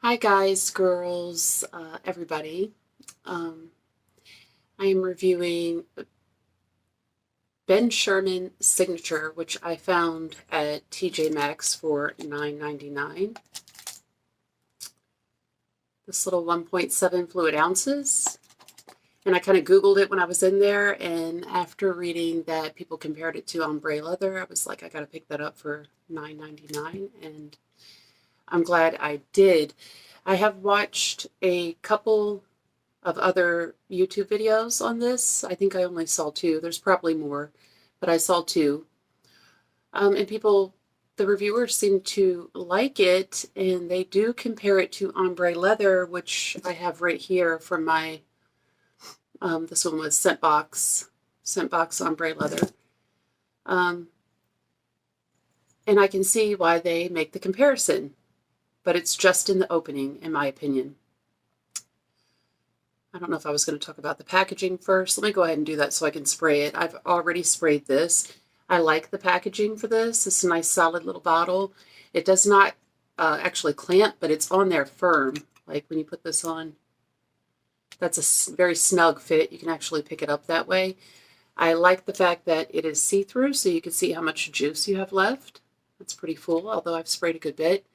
Hi guys, girls, everybody. I am reviewing Ben Sherman Signature, which I found at TJ Maxx for $9.99. This little 1.7 fluid ounces. And I kind of Googled it when I was in there, and after reading that people compared it to Ombre Leather, I was like, I gotta pick that up for $9.99, and I'm glad I did. I have watched a couple of other YouTube videos on this. I think I only saw two. There's probably more, but I saw two. And people, the reviewers seem to like it, and they do compare it to Ombre Leather, which I have right here from my, this one was Scentbox Ombre Leather. And I can see why they make the comparison, but it's just in the opening, in my opinion. I don't know if I was going to talk about the packaging first. Let me go ahead and do that so I can spray it. I've already sprayed this. I like the packaging for this. It's a nice solid little bottle. It does not actually clamp, but it's on there firm. Like when you put this on, that's a very snug fit. You can actually pick it up that way. I like the fact that it is see-through, so you can see how much juice you have left. It's pretty full, although I've sprayed a good bit.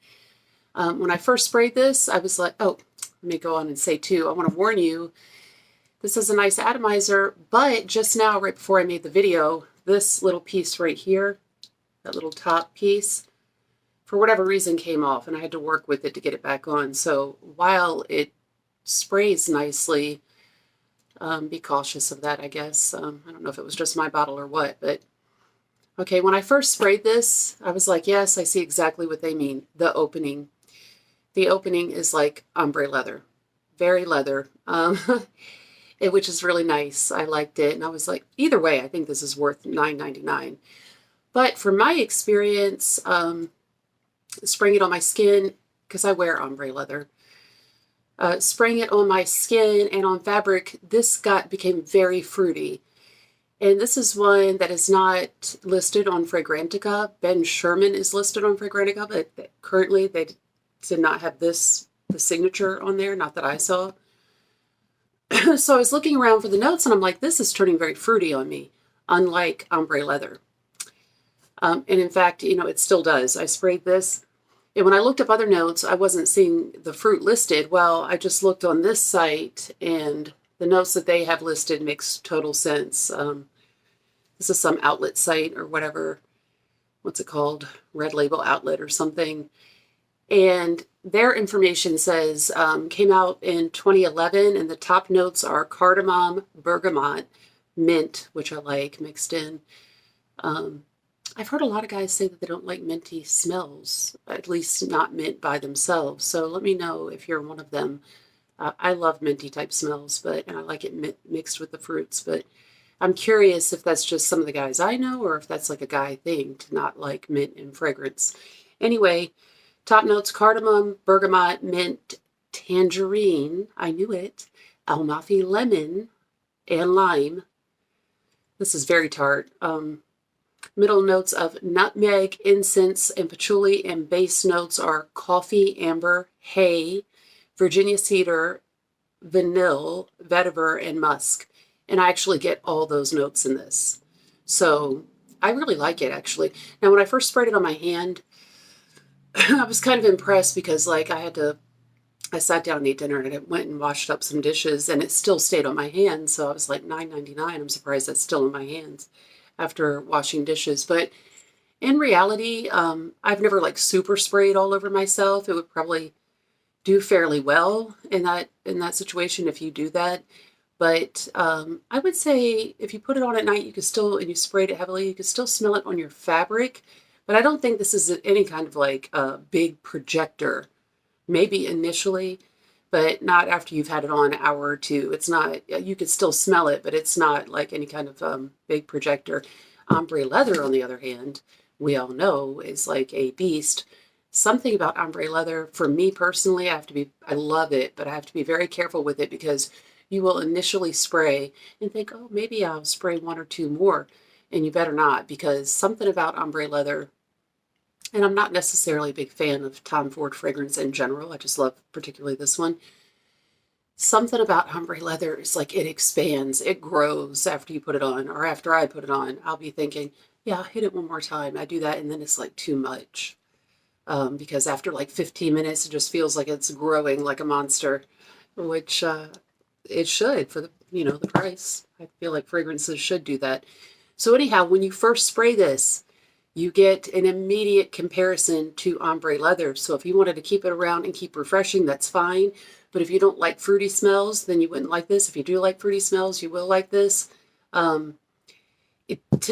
When I first sprayed this, I was like, oh, let me go on and say too, I want to warn you, this is a nice atomizer, but just now, right before I made the video, this little piece right here, that little top piece, for whatever reason came off, and I had to work with it to get it back on. So while it sprays nicely, be cautious of that, I guess. I don't know if it was just my bottle or what, but okay, when I first sprayed this, I was like, yes, I see exactly what they mean, the opening. The opening is like ombre leather, very leather, which is really nice. I liked it, and I was like, either way, I think this is worth $9.99. But from my experience, spraying it on my skin, because I wear ombre leather, spraying it on my skin and on fabric, this became very fruity. And this is one that is not listed on Fragrantica. Ben Sherman is listed on Fragrantica, but currently they did not have the signature on there, not that I saw. So I was looking around for the notes, and I'm like, this is turning very fruity on me, unlike Ombre Leather. And in fact, you know, it still does. I sprayed this, and when I looked up other notes, I wasn't seeing the fruit listed. Well, I just looked on this site, and the notes that they have listed makes total sense. This is some outlet site or whatever. What's it called? Red Label Outlet or something. And their information says, came out in 2011, and the top notes are cardamom, bergamot, mint, which I like mixed in. I've heard a lot of guys say that they don't like minty smells, at least not mint by themselves. So let me know if you're one of them. I love minty type smells, and I like it mixed with the fruits. But I'm curious if that's just some of the guys I know, or if that's like a guy thing to not like mint and fragrance. Anyway, top notes: cardamom, bergamot, mint, tangerine, I knew it, Amalfi lemon, and lime. This is very tart. Middle notes of nutmeg, incense, and patchouli, and base notes are coffee, amber, hay, Virginia cedar, vanille, vetiver, and musk. And I actually get all those notes in this. So I really like it, actually. Now, when I first sprayed it on my hand, I was kind of impressed because, like, I sat down and ate dinner, and I went and washed up some dishes, and it still stayed on my hands. So I was like, $9.99. I'm surprised that's still in my hands after washing dishes. But in reality, I've never like super sprayed all over myself. It would probably do fairly well in that situation if you do that. But I would say if you put it on at night, you could still, and you sprayed it heavily, you could still smell it on your fabric. But I don't think this is any kind of like a big projector. Maybe initially, but not after you've had it on an hour or two. It's not, you could still smell it, but it's not like any kind of big projector. Ombre Leather, on the other hand, we all know is like a beast. Something about ombre leather, for me personally, I love it, but I have to be very careful with it because you will initially spray and think, oh, maybe I'll spray one or two more, and you better not, because something about ombre leather And I'm not necessarily a big fan of Tom Ford fragrance in general. I just love particularly this one. Something about Ombre Leather is like it expands, it grows after you put it on, or after I put it on. I'll be thinking, yeah, I'll hit it one more time. I do that, and then it's like too much. Because after like 15 minutes, it just feels like it's growing like a monster, which it should for the, the price. I feel like fragrances should do that. So anyhow, when you first spray this, you get an immediate comparison to Ombre Leather. So if you wanted to keep it around and keep refreshing, that's fine. But if you don't like fruity smells, then you wouldn't like this. If you do like fruity smells, you will like this. To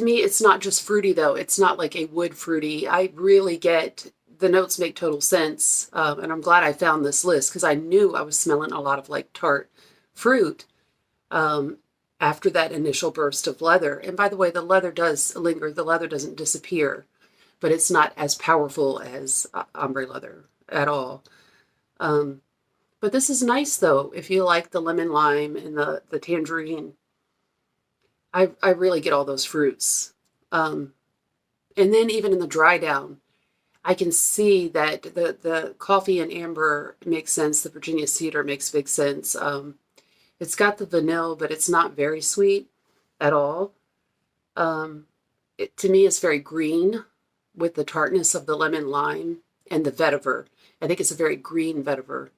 me, it's not just fruity, though. It's not like a wood fruity. I really get the notes make total sense. And I'm glad I found this list because I knew I was smelling a lot of like tart fruit after that initial burst of leather. And by the way, the leather does linger. The leather doesn't disappear, but it's not as powerful as Ombre Leather at all. But this is nice, though, if you like the lemon lime and the tangerine. I really get all those fruits. And then even in the dry down, I can see that the coffee and amber makes sense. The Virginia cedar makes big sense. It's got the vanilla, but it's not very sweet at all. To me, it's very green with the tartness of the lemon lime and the vetiver. I think it's a very green vetiver.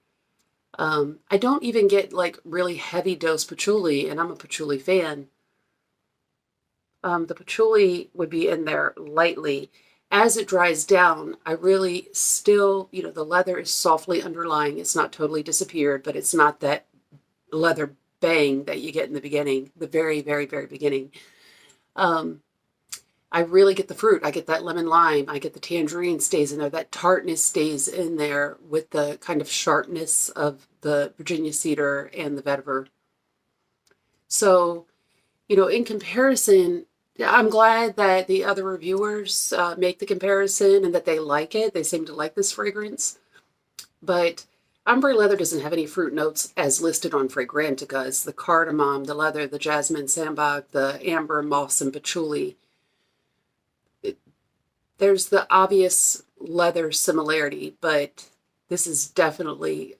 I don't even get like really heavy dose patchouli, and I'm a patchouli fan. The patchouli would be in there lightly. As it dries down, I really still, the leather is softly underlying. It's not totally disappeared, but it's not that leather bang that you get in the beginning, the very, very, very beginning. I really get the fruit. I get that lemon lime. I get the tangerine stays in there. That tartness stays in there with the kind of sharpness of the Virginia cedar and the vetiver. So, in comparison, I'm glad that the other reviewers make the comparison and that they like it. They seem to like this fragrance. But Ombre Leather doesn't have any fruit notes as listed on Fragrantica. It's the cardamom, the leather, the jasmine, sambac, the amber, moss, and patchouli. There's the obvious leather similarity, but this is definitely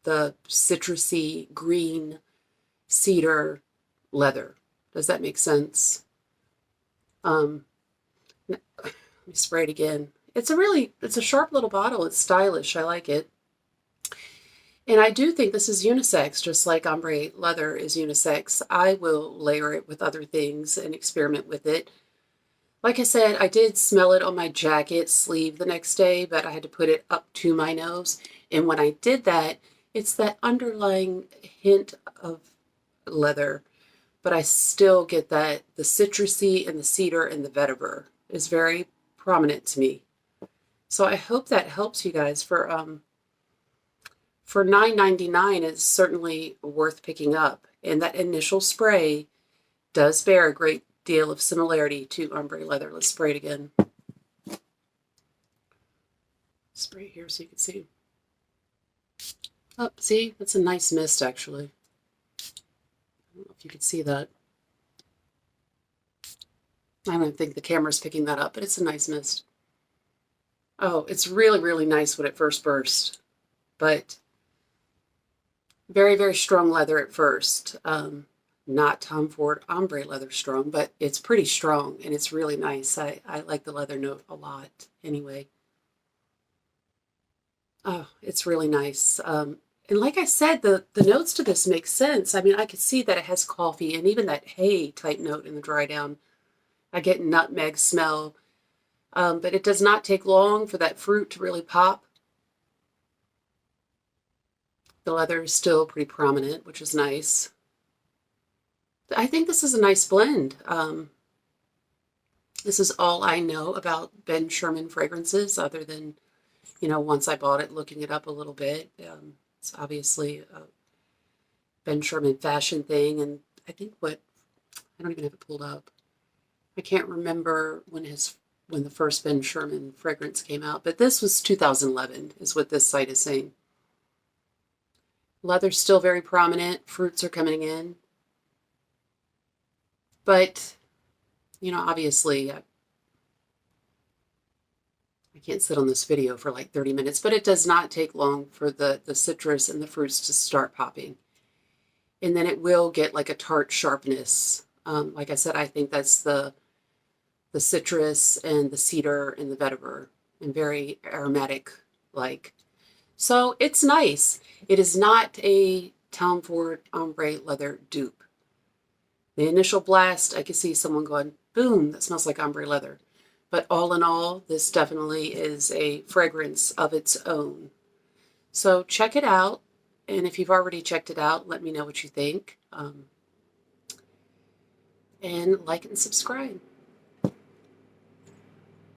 the citrusy green cedar leather. Does that make sense? Let me spray it again. It's a sharp little bottle. It's stylish. I like it. And I do think this is unisex, just like Ombre Leather is unisex. I will layer it with other things and experiment with it. Like I said, I did smell it on my jacket sleeve the next day, but I had to put it up to my nose. And when I did that, it's that underlying hint of leather, but I still get that the citrusy and the cedar and the vetiver is very prominent to me. So I hope that helps you guys. For $9.99, it's certainly worth picking up. And that initial spray does bear a great deal of similarity to Ombre Leather. Let's spray it again. Spray here so you can see. Oh, see? That's a nice mist, actually. I don't know if you can see that. I don't think the camera's picking that up, but it's a nice mist. Oh, it's really, really nice when it first burst, but very, very strong leather at first. Not Tom Ford Ombre Leather strong, but it's pretty strong, and it's really nice. I like the leather note a lot anyway. Oh, it's really nice. And like I said, the notes to this make sense. I mean, I could see that it has coffee and even that hay type note in the dry down. I get nutmeg smell, but it does not take long for that fruit to really pop. The leather is still pretty prominent, which is nice. I think this is a nice blend. This is all I know about Ben Sherman fragrances, other than, once I bought it, looking it up a little bit. It's obviously a Ben Sherman fashion thing, and I think I don't even have it pulled up. I can't remember when the first Ben Sherman fragrance came out, but this was 2011, is what this site is saying. Leather's still very prominent. Fruits are coming in. But, obviously, I can't sit on this video for like 30 minutes, but it does not take long for the citrus and the fruits to start popping. And then it will get like a tart sharpness. Like I said, I think that's the citrus and the cedar and the vetiver, and very aromatic like. So it's nice. It is not a Tom Ford Ombre Leather dupe. The initial blast, I could see someone going, boom, that smells like ombre leather. But all in all, this definitely is a fragrance of its own. So check it out. And if you've already checked it out, let me know what you think. And like and subscribe.